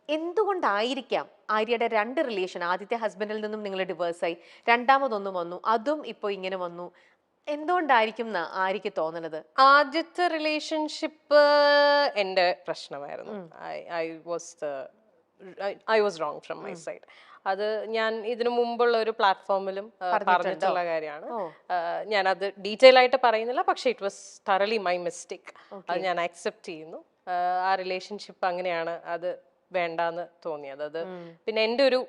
എന്തുകൊണ്ടായിരിക്കാം ആര്യയുടെ രണ്ട് റിലേഷൻ, ആദ്യത്തെ ഹസ്ബൻഡിൽ നിന്നും നിങ്ങൾ ഡിവേഴ്സായി, രണ്ടാമതൊന്നും വന്നു, അതും ഇപ്പൊ ഇങ്ങനെ വന്നു, എന്തുകൊണ്ടായിരിക്കും ആര്യക്ക് തോന്നണത്? ആദ്യത്തെ റിലേഷൻഷിപ്പ് എൻ്റെ പ്രശ്നമായിരുന്നു. I was wrong from my side. അത് ഞാൻ ഇതിനു മുമ്പുള്ള ഒരു പ്ലാറ്റ്ഫോമിലും പറഞ്ഞിട്ടുള്ള കാര്യമാണ്. ഞാൻ അത് ഡീറ്റെയിൽ ആയിട്ട് പറയുന്നില്ല, പക്ഷെ ഇറ്റ് വാസ് തറലി മൈ മിസ്റ്റേക്ക്. അത് ഞാൻ അക്സെപ്റ്റ് ചെയ്യുന്നു. ആ റിലേഷൻഷിപ്പ് അങ്ങനെയാണ്, അത് വേണ്ടാന്ന് തോന്നിയത്. അത് പിന്നെ എൻ്റെ ഒരു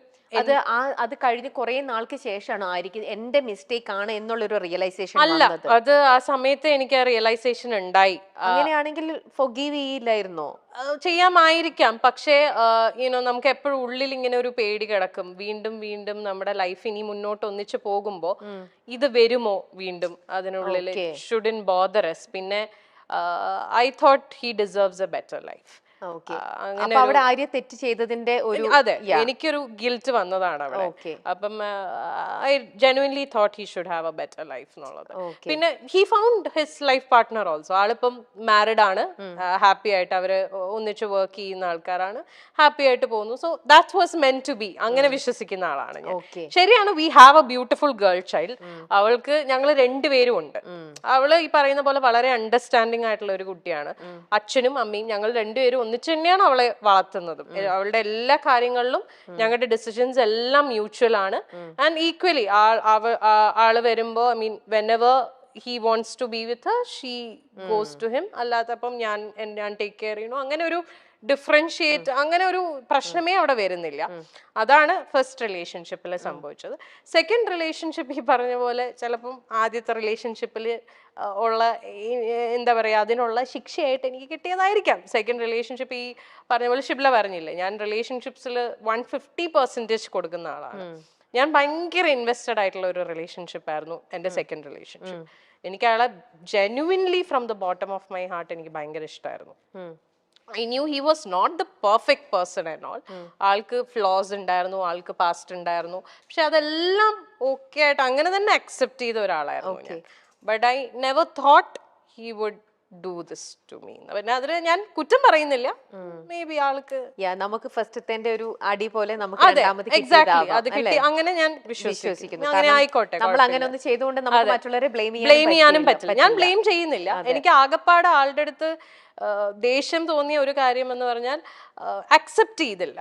അത് കഴിഞ്ഞ് കുറെ നാൾക്ക് ശേഷമാണ് ആയിരിക്കും എന്റെ മിസ്റ്റേക്ക് ആണ് എന്നുള്ളൊരു റിയലൈസേഷൻ അല്ല, അത് ആ സമയത്ത് എനിക്ക് റിയലൈസേഷൻ ഉണ്ടായി. അങ്ങനെയാണെങ്കിൽ ഫൊഗീവ് ചെയ്യില്ലായിരുന്നോ? ചെയ്യാമായിരിക്കാം, പക്ഷേ നമുക്ക് എപ്പോഴും ഉള്ളിൽ ഇങ്ങനെ ഒരു പേടി കിടക്കും. വീണ്ടും വീണ്ടും നമ്മുടെ ലൈഫ് ഇനി മുന്നോട്ട് ഒന്നിച്ചു പോകുമ്പോ ഇത് വരുമോ വീണ്ടും അതിനുള്ളിൽ. Shouldn't bother us. പിന്നെ I thought he deserves A better life. അവിടെ ആര്യ തെറ്റ് ചെയ്തതിന്റെ ഒരു അതെ, എനിക്കൊരു ഗിൽറ്റ് വന്നതാണ് അവിടെ. അപ്പം I genuinely thought he should have a better life എന്നുള്ളത്. പിന്നെ he found his life partner also. ആളിപ്പം മാരിഡ് ആണ്, ഹാപ്പി ആയിട്ട് അവര് ഒന്നിച്ച് വർക്ക് ചെയ്യുന്ന ആൾക്കാരാണ്, ഹാപ്പി ആയിട്ട് പോകുന്നു. So that was meant to be. അങ്ങനെ വിശ്വസിക്കുന്ന ആളാണ് ഞാൻ. ശരിയാണ്, we have a beautiful girl child. അവൾക്ക് ഞങ്ങൾ രണ്ടുപേരും ഉണ്ട്. അവള് ഈ പറയുന്ന പോലെ വളരെ അണ്ടർസ്റ്റാൻഡിങ് ആയിട്ടുള്ള ഒരു കുട്ടിയാണ്. അച്ഛനും അമ്മയും ഞങ്ങൾ രണ്ടുപേരും ഒന്നിച്ച് തന്നെയാണ് അവളെ വളർത്തുന്നതും. അവളുടെ എല്ലാ കാര്യങ്ങളിലും ഞങ്ങളുടെ ഡിസിഷൻസ് എല്ലാം മ്യൂച്വൽ ആണ്. ആൻഡ് ഈക്വലി ആള് വരുമ്പോ, I mean whenever he wants to be with her, she goes to him. അല്ലാത്തപ്പം ഞാൻ ടേക്ക് കെയർ ചെയ്യണു. അങ്ങനെ ഒരു ഡിഫറൻഷിയേറ്റ്, അങ്ങനെ ഒരു പ്രശ്നമേ അവിടെ വരുന്നില്ല. അതാണ് ഫസ്റ്റ് റിലേഷൻഷിപ്പിൽ സംഭവിച്ചത്. സെക്കൻഡ് റിലേഷൻഷിപ്പ് ഈ പറഞ്ഞ പോലെ ചിലപ്പം ആദ്യത്തെ റിലേഷൻഷിപ്പിൽ ഉള്ള എന്താ പറയുക, അതിനുള്ള ശിക്ഷയായിട്ട് എനിക്ക് കിട്ടിയതായിരിക്കാം സെക്കൻഡ് റിലേഷൻഷിപ്പ്. ഈ പറഞ്ഞ പോലെ ഷിബ്ല പറഞ്ഞില്ലേ, ഞാൻ റിലേഷൻഷിപ്സിൽ 150% കൊടുക്കുന്ന ആളാണ്. ഞാൻ ഭയങ്കര ഇൻവെസ്റ്റഡ് ആയിട്ടുള്ള ഒരു റിലേഷൻഷിപ്പ് ആയിരുന്നു എൻ്റെ സെക്കൻഡ് റിലേഷൻഷിപ്പ്. എനിക്ക് അയാളെ genuinely from the bottom of my heart എനിക്ക് ഭയങ്കര ഇഷ്ടമായിരുന്നു. I knew he was not the perfect person and all. ആൾക്ക് ഫ്ലോസ് ഉണ്ടായിരുന്നു, ആൾക്ക് പാസ്റ്റ് ഉണ്ടായിരുന്നു, പക്ഷെ അതെല്ലാം ഓക്കെ ആയിട്ട് അങ്ങനെ തന്നെ അക്സെപ്റ്റ് ചെയ്ത ഒരാളായിരുന്നു ഞാൻ. But I never thought he would do this to me. പിന്നെ അതിന് ഞാൻ കുറ്റം പറയുന്നില്ല. മേ ബി ആൾക്ക് നമുക്ക് ഫസ്റ്റത്തെ ഒരു അടി പോലെ നമുക്ക് എക്സാക്ട്ലി അത് കിട്ടി, അങ്ങനെ ഞാൻ വിശ്വസിക്കുന്നു. അങ്ങനെ ആയിക്കോട്ടെ, നമ്മൾ അങ്ങനെ ഒന്ന് ചെയ്തുകൊണ്ട് നമുക്ക് മറ്റുള്ളവരെ ബ്ലെയിം ചെയ്യാനും പറ്റില്ല. ഞാൻ ബ്ലെയിം ചെയ്യുന്നില്ല. എനിക്ക് ആകപ്പാട് ആളുടെ അടുത്ത് ദേഷ്യം തോന്നിയ ഒരു കാര്യം എന്ന് പറഞ്ഞാൽ അക്സെപ്റ്റ് ചെയ്തില്ല.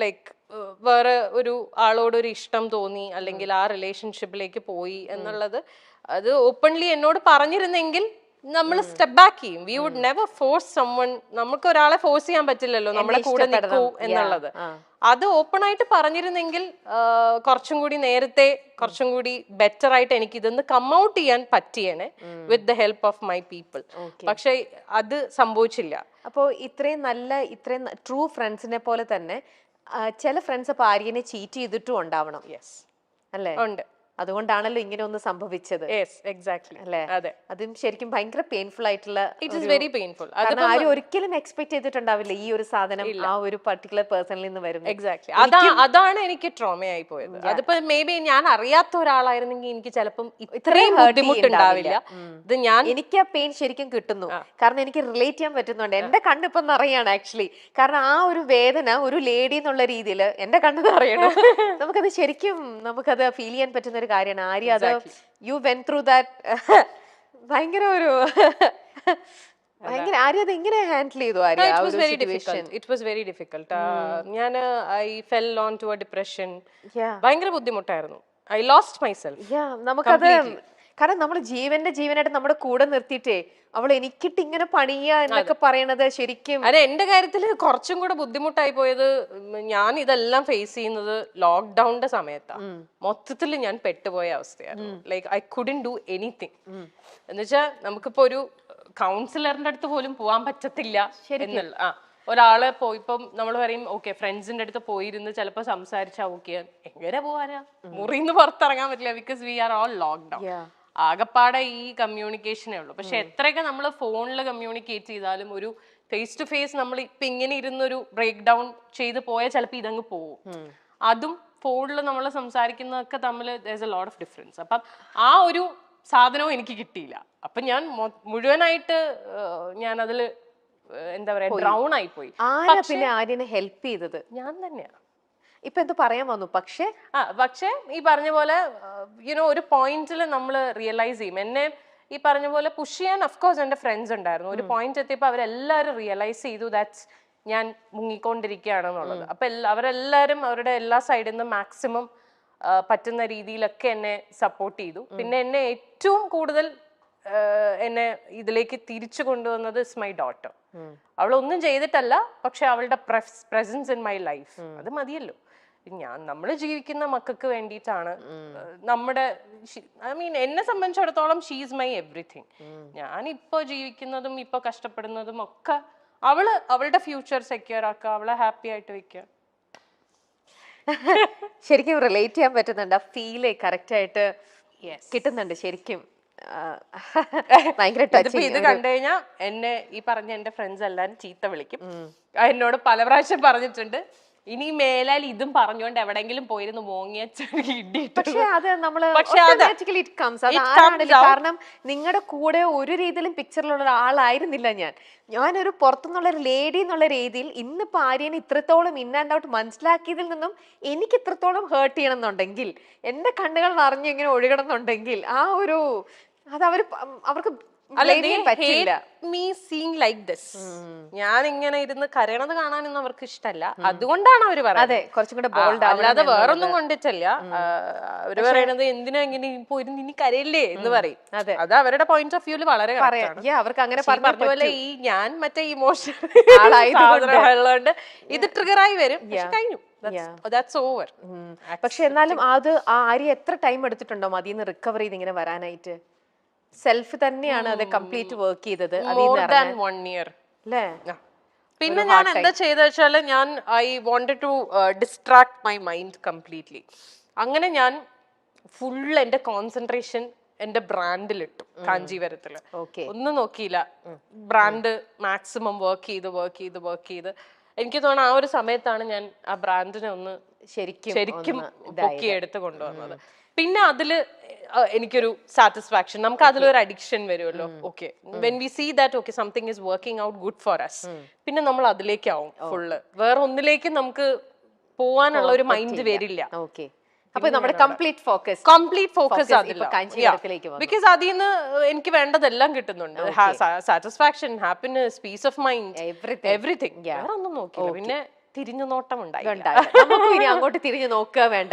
ലൈക്ക് വേറെ ഒരു ആളോട് ഒരു ഇഷ്ടം തോന്നി, അല്ലെങ്കിൽ ആ റിലേഷൻഷിപ്പിലേക്ക് പോയി എന്നുള്ളത് അത് ഓപ്പൺലി എന്നോട് പറഞ്ഞിരുന്നെങ്കിൽ നമ്മൾ സ്റ്റെപ്പ് ബാക്ക് ചെയ്യും. We would never force someone. നമുക്ക് ഒരാളെ ഫോഴ്സ് ചെയ്യാൻ പറ്റില്ലല്ലോ നമ്മളെ കൂടെ നിൽക്കൂ എന്നുള്ളത്. അത് ഓപ്പൺ ആയിട്ട് പറഞ്ഞിരുന്നെങ്കിൽ കുറച്ചും കൂടി നേരത്തെ, കുറച്ചും കൂടി ബെറ്റർ ആയിട്ട് എനിക്ക് ഇതൊന്ന് കം ഔട്ട് ചെയ്യാൻ പറ്റിയേനെ with the help of my people. പക്ഷെ അത് സംഭവിച്ചില്ല. അപ്പോൾ ഇത്രയും ട്രൂ ഫ്രണ്ട്സിനെ പോലെ തന്നെ ചില ഫ്രണ്ട്സ് അപ്പൊ ആര്യനെ ചീറ്റ് ചെയ്തിട്ടും ഉണ്ടാവണം. യെസ്, അല്ലേ? ഉണ്ട്. അതുകൊണ്ടാണല്ലോ ഇങ്ങനെ ഒന്ന് സംഭവിച്ചത്. അല്ലേ? അതും ശരിക്കും ഭയങ്കര പെയിൻഫുൾ ആയിട്ടുള്ള, ഇറ്റ് ഈസ് വെരി പെയിൻഫുൾ. ആരും ഒരിക്കലും എക്സ്പെക്ട് ചെയ്തിട്ടുണ്ടാവില്ല ഈ ഒരു സാധനം ആ ഒരു പർട്ടിക്കുലർ പേഴ്സണിൽ നിന്ന് വരും. എക്സാക്ട്ലി, അതാണ് എനിക്ക് ട്രോമയായി പോയത്. അതിപ്പോ മേ ബി ഞാൻ അറിയാത്ത ഒരാളായിരുന്നെങ്കിൽ എനിക്ക് ചിലപ്പം ഇത്രയും ബുദ്ധിമുട്ടുണ്ടാവില്ല. ഇത് എനിക്ക് ആ പെയിൻ ശരിക്കും കിട്ടുന്നു, കാരണം എനിക്ക് റിലേറ്റ് ചെയ്യാൻ പറ്റുന്നുണ്ട്. എന്റെ കണ്ണിപ്പം നിറയാണ് ആക്ച്വലി. കാരണം ആ ഒരു വേദന ഒരു ലേഡി എന്നുള്ള രീതിയിൽ എന്റെ കണ്ണ് നിറയണം. നമുക്കത് ശരിക്കും നമുക്കത് ഫീൽ ചെയ്യാൻ പറ്റുന്ന ഒരു കാര്യമാണ്. ആര്യ അത് യു വെന്റ് ത്രൂ ദാറ്റ്. ഭയങ്കര ഒരു ആര്യ അത് എങ്ങനെ ഹാൻഡിൽ ചെയ്തു? Arya it was very difficult. ഞാൻ I fell on to a depression. ഭയങ്കര ബുദ്ധിമുട്ടായിരുന്നു. I lost myself. നമുക്കത് കാരണം നമ്മൾ ജീവനായിട്ട് നമ്മുടെ കൂടെ നിർത്തിയിട്ടേ അവൾ എനിക്കിട്ട് ഇങ്ങനെ പണിയ എന്നൊക്കെ പറയണത് ശരിക്കും. അതെ, എന്റെ കാര്യത്തിൽ കുറച്ചും കൂടെ ബുദ്ധിമുട്ടായി പോയത്, ഞാൻ ഇതെല്ലാം ഫേസ് ചെയ്യുന്നത് ലോക്ക്ഡൌണിന്റെ സമയത്താണ്. മൊത്തത്തിൽ ഞാൻ പെട്ടുപോയ അവസ്ഥയായിരുന്നു. Like I couldn't do anything. എന്നുവെച്ചാൽ നമുക്കിപ്പോ ഒരു കൗൺസിലറിന്റെ അടുത്ത് പോലും പോവാൻ പറ്റത്തില്ല എന്നുള്ള ഒരാളെ ഇപ്പം നമ്മൾ പറയും ഓക്കെ ഫ്രണ്ട്സിന്റെ അടുത്ത് പോയിരുന്ന് ചിലപ്പോൾ സംസാരിച്ചാൽ ഓക്കെ, എങ്ങനെ പോവാനാ? മുറിന്ന് പുറത്തിറങ്ങാൻ പറ്റില്ല, because we are all lockdown. ആകപ്പാടെ ഈ കമ്മ്യൂണിക്കേഷനേ ഉള്ളൂ. പക്ഷെ എത്രയൊക്കെ നമ്മൾ ഫോണിൽ കമ്മ്യൂണിക്കേറ്റ് ചെയ്താലും ഒരു ഫേസ് ടു ഫേസ് നമ്മൾ ഇപ്പൊ ഇങ്ങനെ ഇരുന്നൊരു ബ്രേക്ക് ഡൗൺ ചെയ്ത് പോയാൽ ചിലപ്പോൾ ഇതങ്ങ് പോവും. അതും ഫോണിൽ നമ്മൾ സംസാരിക്കുന്നതൊക്കെ തമ്മിൽ there's a lot of difference. അപ്പം ആ ഒരു സാധനവും എനിക്ക് കിട്ടിയില്ല. അപ്പം ഞാൻ മുഴുവനായിട്ട് ഞാൻ അതിൽ എന്താ പറയാ ഡ്രൗൺ ആയി പോയി. ആരാ പിന്നെ ആര്യനെ ഹെൽപ്പ് ചെയ്തത്? ഞാൻ തന്നെയാ. ഇപ്പൊ എന്ത് പറയാൻ വന്നു? പക്ഷേ ഈ പറഞ്ഞ പോലെ യുനോ ഒരു പോയിന്റിൽ നമ്മൾ റിയലൈസ് ചെയ്യും. എന്നെ ഈ പറഞ്ഞ പോലെ പുഷ് ചെയ്യാൻ അഫ്കോഴ്സ് എന്റെ ഫ്രണ്ട്സ് ഉണ്ടായിരുന്നു. ഒരു പോയിന്റ് എത്തിയപ്പോൾ അവരെല്ലാവരും റിയലൈസ് ചെയ്തു ദാറ്റ്സ് ഞാൻ മുങ്ങിക്കൊണ്ടിരിക്കുകയാണെന്നുള്ളത്. അപ്പൊ അവരെല്ലാവരും അവരുടെ എല്ലാ സൈഡിൽ നിന്നും മാക്സിമം പറ്റുന്ന രീതിയിലൊക്കെ എന്നെ സപ്പോർട്ട് ചെയ്തു. പിന്നെ എന്നെ ഏറ്റവും കൂടുതൽ എന്നെ ഇതിലേക്ക് തിരിച്ചു കൊണ്ടുവന്നത് ഇസ് മൈ ഡോട്ടർ. അവളൊന്നും ചെയ്തിട്ടല്ല, പക്ഷെ അവളുടെ പ്രസൻസ് ഇൻ മൈ ലൈഫ് അത് മതിയല്ലോ. നമ്മൾ ജീവിക്കുന്ന മക്കൾക്ക് വേണ്ടിയിട്ടാണ്. നമ്മുടെ ഐ മീൻ എന്നെ സംബന്ധിച്ചിടത്തോളം ഷീസ് മൈ എവറിഥിങ്. ഞാൻ ഇപ്പൊ ജീവിക്കുന്നതും ഇപ്പൊ കഷ്ടപ്പെടുന്നതും ഒക്കെ അവളുടെ ഫ്യൂച്ചർ സെക്യൂർ ആക്കുക, അവളെ ഹാപ്പി ആയിട്ട് വെക്കുക. ശരിക്കും റിലേറ്റ് ചെയ്യാൻ പറ്റുന്നുണ്ട്. ആ ഫീല് കറക്റ്റ് ആയിട്ട് കിട്ടുന്നുണ്ട് ശരിക്കും. ഭയങ്കര ഇത് കണ്ടു കഴിഞ്ഞാൽ എന്നെ ഈ പറഞ്ഞ എന്റെ ഫ്രണ്ട്സ് എല്ലാരും ചീത്ത വിളിക്കും. എന്നോട് പല പ്രാവശ്യം പറഞ്ഞിട്ടുണ്ട്, ഇനി മേലാൽ ഇതും പറഞ്ഞുകൊണ്ട് എവിടെങ്കിലും പോയിരുന്നു മോങ്ങിയ. കാരണം നിങ്ങളുടെ കൂടെ ഒരു രീതിയിലും പിക്ചറിലുള്ള ഒരാളായിരുന്നില്ല ഞാനൊരു പുറത്തുനിന്നുള്ള ഒരു ലേഡി എന്നുള്ള രീതിയിൽ ഇന്നിപ്പോ ആര്യനെ ഇത്രത്തോളം ഇൻ ആൻഡ് ഔട്ട് മനസ്സിലാക്കിയതിൽ നിന്നും എനിക്ക് ഇത്രത്തോളം ഹേർട്ട് ചെയ്യണം എന്നുണ്ടെങ്കിൽ, എന്റെ കണ്ണുകൾ നിറഞ്ഞ് ഇങ്ങനെ ഒഴുകണം എന്നുണ്ടെങ്കിൽ ആ ഒരു അത് അവർക്ക് ഞാൻ ഇങ്ങനെ ഇരുന്ന് കരയണത് കാണാനൊന്നും അവർക്ക് ഇഷ്ടമല്ല. അതുകൊണ്ടാണ് അവര് പറയുന്നത്, അല്ലാതെ വേറൊന്നും കൊണ്ടിട്ടല്ല. അവര് പറയണത് എന്തിനാ ഇങ്ങനെ ഇനി കരയില്ലേ എന്ന് പറയും. അത് അവരുടെ പോയിന്റ് ഓഫ് വ്യൂല് വളരെ അവർക്ക് അങ്ങനെ പറഞ്ഞ പോലെ ഈ ഞാൻ മറ്റേ ഇമോഷൻ ഉള്ളതുകൊണ്ട് ഇത് ട്രിഗറായി വരും. കഴിഞ്ഞു, that's over. പക്ഷെ എന്നാലും അത് ആര്യ എത്ര ടൈം എടുത്തിട്ടുണ്ടോ അതിന്ന് റിക്കവർ ചെയ്ത് ഇങ്ങനെ വരാനായിട്ട്? സെൽഫ് തന്നെയാണ് അത് കംപ്ലീറ്റ് വർക്ക് ചെയ്തത്. More than 1 year. പിന്നെ ഞാൻ എന്താ ചെയ്ത വെച്ചാല് ഞാൻ I wanted to distract my mind completely. അങ്ങനെ ഞാൻ ഫുൾ എന്റെ കോൺസെൻട്രേഷൻ എന്റെ ബ്രാൻഡിലിട്ടു. കാഞ്ചീവരത്തില് ഒന്നും നോക്കിയില്ല. ബ്രാൻഡ് മാക്സിമം വർക്ക് ചെയ്ത് എനിക്ക് തോന്നുന്നു ആ ഒരു സമയത്താണ് ഞാൻ ആ ബ്രാൻഡിനെ ഒന്ന് ശരിക്കും പൊക്കി എടുത്ത് കൊണ്ടുവന്നത്. പിന്നെ അതില് എനിക്കൊരു സാറ്റിസ്ഫാക്ഷൻ, നമുക്ക് അതിലൊരു അഡിക്ഷൻ വരുമല്ലോ. Okay, when we see that okay something is working out good for us, പിന്നെ നമ്മൾ അതിലേക്കാവും ഫുള്ള്. വേറെ ഒന്നിലേക്കും നമുക്ക് പോവാനുള്ള ഒരു മൈൻഡ് വരില്ല. അപ്പൊ നമ്മുടെ കംപ്ലീറ്റ് ഫോക്കസ് അതില്ല. ബിക്കോസ് അതിൽ നിന്ന് എനിക്ക് വേണ്ടതെല്ലാം കിട്ടുന്നുണ്ട്. Satisfaction, happiness, peace of mind, everything. വേറെ ഒന്നും നോക്കില്ല. പിന്നെ തിരിഞ്ഞു നോട്ടം ഉണ്ടായി. അങ്ങോട്ട് തിരിഞ്ഞു നോക്കുക വേണ്ട.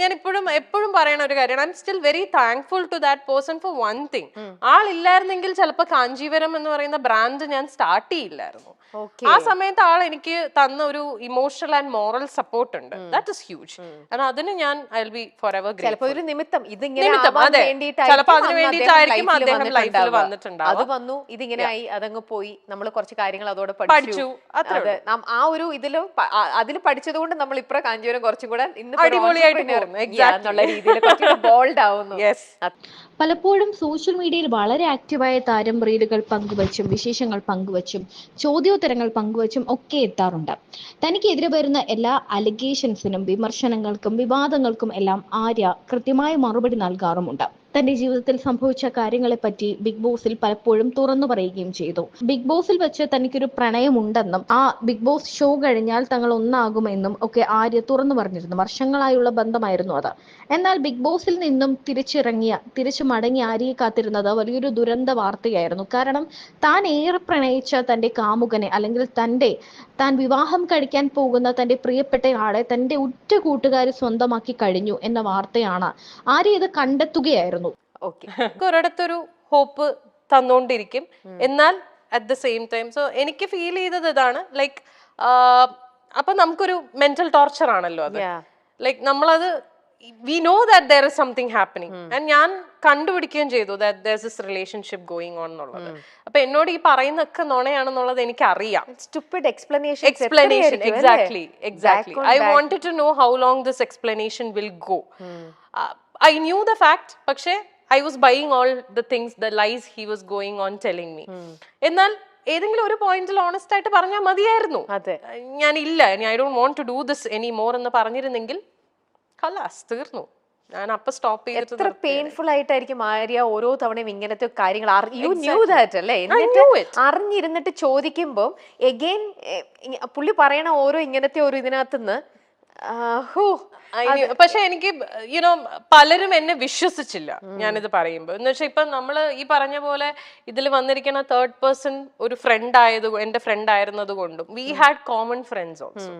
ഞാൻ എപ്പോഴും പറയണ ഒരു കാര്യമാണ്, I am still very thankful to that person for one thing. ആളില്ലായിരുന്നെങ്കിൽ ചിലപ്പോൾ കാഞ്ചീവരം എന്ന് പറയുന്ന ബ്രാൻഡ് ഞാൻ സ്റ്റാർട്ട് ചെയ്യില്ലായിരുന്നു. ആ സമയത്ത് ആൾ എനിക്ക് തന്ന ഒരു ഇമോഷണൽ ആൻഡ് മോറൽ സപ്പോർട്ട് ഉണ്ട്. That is huge. കാരണം അതിന് ഞാൻ I will be forever grateful. ചിലപ്പോൾ അതിന് വേണ്ടിയിട്ടായിരിക്കും അദ്ദേഹം ലൈഫിൽ വന്നിട്ടുണ്ടാവും. അത് വന്നു, ഇതിങ്ങനെ ആയി, അതങ്ങ് പോയി, നമ്മൾ കുറച്ച് കാര്യങ്ങൾ അതോടെ പഠിച്ചു. ആ ഒരു അതിൽ പഠിച്ചത് കൊണ്ട് നമ്മൾ ഇപ്പോ കാഞ്ചീവരം കുറച്ചും കൂടെ എന്നുള്ള രീതിയിൽ ബോൾഡ് ആവുന്നു. പലപ്പോഴും സോഷ്യൽ മീഡിയയിൽ വളരെ ആക്റ്റീവായ താരം റീലുകൾ പങ്കുവച്ചും വിശേഷങ്ങൾ പങ്കുവച്ചും ചോദ്യോത്തരങ്ങൾ പങ്കുവച്ചും ഒക്കെ എത്താറുണ്ട്. തനിക്കെതിരെ വരുന്ന എല്ലാ അലിഗേഷൻസിനും വിമർശനങ്ങൾക്കും വിവാദങ്ങൾക്കും എല്ലാം ആര്യ കൃത്യമായ മറുപടി നൽകാറുമുണ്ട്. തന്റെ ജീവിതത്തിൽ സംഭവിച്ച കാര്യങ്ങളെപ്പറ്റി ബിഗ് ബോസിൽ പലപ്പോഴും തുറന്നു പറയുകയും ചെയ്തു. ബിഗ് ബോസിൽ വെച്ച് തനിക്കൊരു പ്രണയമുണ്ടെന്നും ആ ബിഗ് ബോസ് ഷോ കഴിഞ്ഞാൽ തങ്ങൾ ഒന്നാകുമെന്നും ഒക്കെ ആര്യ തുറന്നു പറഞ്ഞിരുന്നു. വർഷങ്ങളായുള്ള ബന്ധമായിരുന്നു അത്. എന്നാൽ ബിഗ് ബോസിൽ നിന്നും തിരിച്ചു മടങ്ങി ആര്യയെ കാത്തിരുന്നത് വലിയൊരു ദുരന്ത വാർത്തയായിരുന്നു. കാരണം താൻ ഏറെ പ്രണയിച്ച തന്റെ കാമുകനെ, അല്ലെങ്കിൽ താൻ വിവാഹം കഴിക്കാൻ പോകുന്ന തന്റെ പ്രിയപ്പെട്ട ആളെ തന്റെ ഉറ്റ കൂട്ടുകാരി സ്വന്തമാക്കി കഴിഞ്ഞു എന്ന വാർത്തയാണ്. ആര്യ ഇത് കണ്ടെത്തുകയായിരുന്നു. ഒരിടത്തൊരു ഹോപ്പ് തന്നോണ്ടിരിക്കും. എന്നാൽ അറ്റ് ദ സെയിം ടൈം എനിക്ക് ഫീൽ ചെയ്തത് ഇതാണ്, ലൈക്ക് അപ്പൊ നമുക്കൊരു മെന്റൽ ടോർച്ചർ ആണല്ലോ അത്. ലൈക്ക് നമ്മളത് we know that there is something happening and ഞാൻ കണ്ടുപിടിക്കുകയും ചെയ്തു that there's this relationship going on എന്നുള്ളത്. അപ്പൊ എന്നോട് ഈ പറയുന്നൊക്കെ നുണയാണെന്നുള്ളത് എനിക്ക് അറിയാം. Stupid explanation exactly I wanted to know how long this explanation will go. I knew the fact, പക്ഷേ I was buying all the things, the lies he was going on telling me. എന്നാൽ ഏതെങ്കിലും ഒരു പോയിന്റിൽ honest ആയിട്ട് പറഞ്ഞാൽ മതിയായിരുന്നു. ഞാൻ ഇല്ല, I don't want to do this anymore എന്ന് പറഞ്ഞിരുന്നെങ്കിൽ ഖലാസ് തീർന്നു. ഞാൻ അപ്പൊ സ്റ്റോപ്പ് ചെയ്തിട്ട് എത്ര പെയിൻഫുൾ ആയിട്ടായിരിക്കും ആര്യ ഓരോ തവണയും ഇങ്ങനത്തെ കാര്യങ്ങൾ യു ന്യൂ Exactly. ദാറ്റ് അല്ലേ, knew എന്നിട്ട് it. അറിഞ്ഞിരുന്നിട്ട് ചോദിക്കുമ്പോൾ എഗെയിൻ പുള്ളി പറയണ ഓരോ ഇങ്ങനത്തെ ഒരു ഇതിനകത്തുനിന്ന് പക്ഷെ എനിക്ക് യുനോ പലരും എന്നെ വിശ്വസിച്ചില്ല ഞാനിത് പറയുമ്പോ. എന്ന് വെച്ചാൽ ഇപ്പൊ നമ്മള് ഈ പറഞ്ഞ പോലെ ഇതിൽ വന്നിരിക്കുന്ന തേർഡ് പേഴ്സൺ ഒരു ഫ്രണ്ട് എന്റെ ഫ്രണ്ട് ആയിരുന്നത് കൊണ്ടും we had common friends also.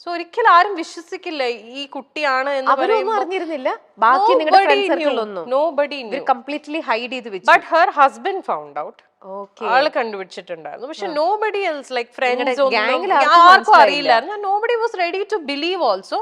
So ഒരിക്കലും ആരും വിശ്വസിക്കില്ല ഈ കുട്ടിയാണ് എന്ന് അവരൊന്നും അറിഞ്ഞിരുന്നില്ല, ബാക്കി നിങ്ങളുടെ ഫ്രണ്ട് സർക്കിളൊന്നും നോബഡി കംപ്ലീറ്റ്ലി ഹൈഡ് ചെയ്ത് വെച്ചു. But her husband found out. Okay, ആള് കണ്ടുപിടിച്ചിട്ടുണ്ടായിരുന്നു. പക്ഷെ nobody else like friends gang ൽ ആർക്കും അറിയില്ലായിരുന്നു. Nobody was ready to believe also